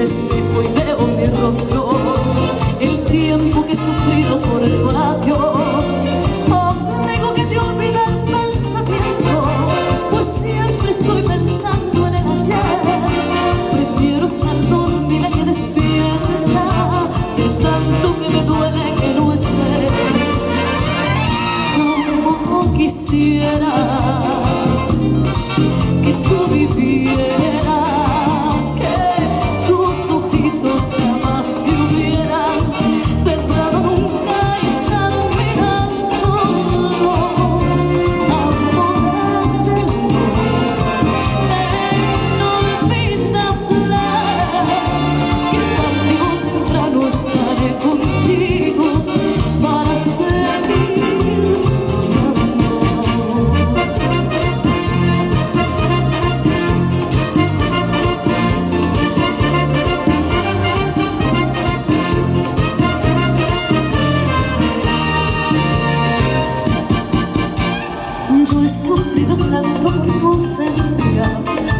espejo y veo mi rostro, el tiempo que he sufrido por el adiós. Tengo que te olvidar el pensamiento, pues siempre estoy pensando en el ayer. Prefiero estar dormida que despierta, de tanto que me duele que no estés. Como quisiera que tú vivieras, que tus ojitos jamás se hubieran cerrado nunca y están mirándonos, amorándonos en olvidable, que tarde o temprano estaré contigo para seguir. Yo he sufrido tanto por tu ausencia,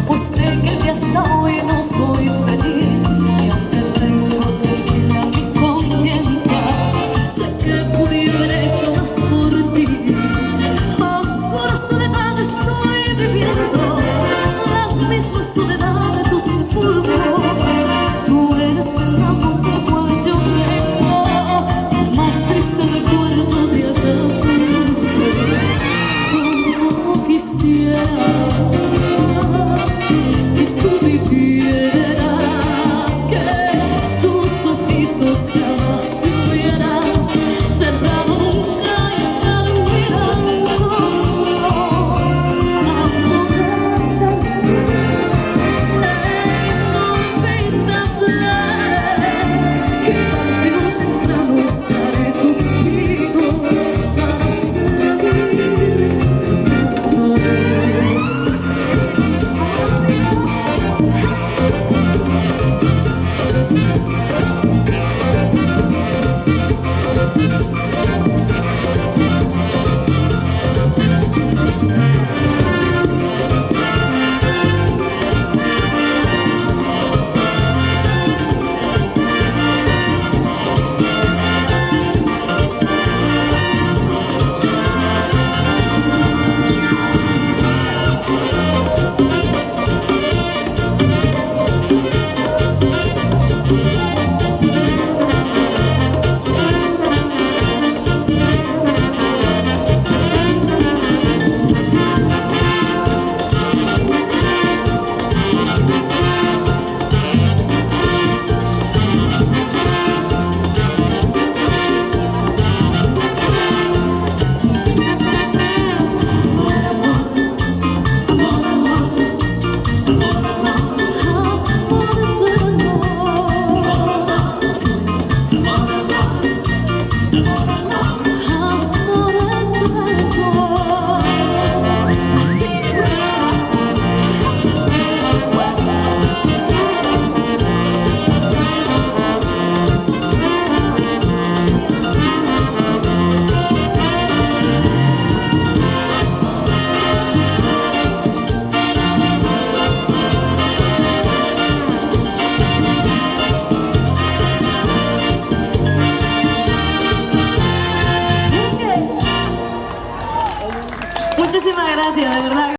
pues de que hasta hoy no soy feliz. Y aunque tengo tranquila mi conciencia, sé que pude haber hecho más por ti. A oscura soledad estoy viviendo, la misma soledad de tu sepulcro. Tú eres el amor del cual yo tengo, el más triste recuerdo de aquel. Quisiera que tú vivieras, que tus ojitos jamás se hubieran cerrado nunca y están mirándonos, amorándonos en olvidable, que tarde o temprano estaré contigo para seguir. Muchísimas gracias, de verdad.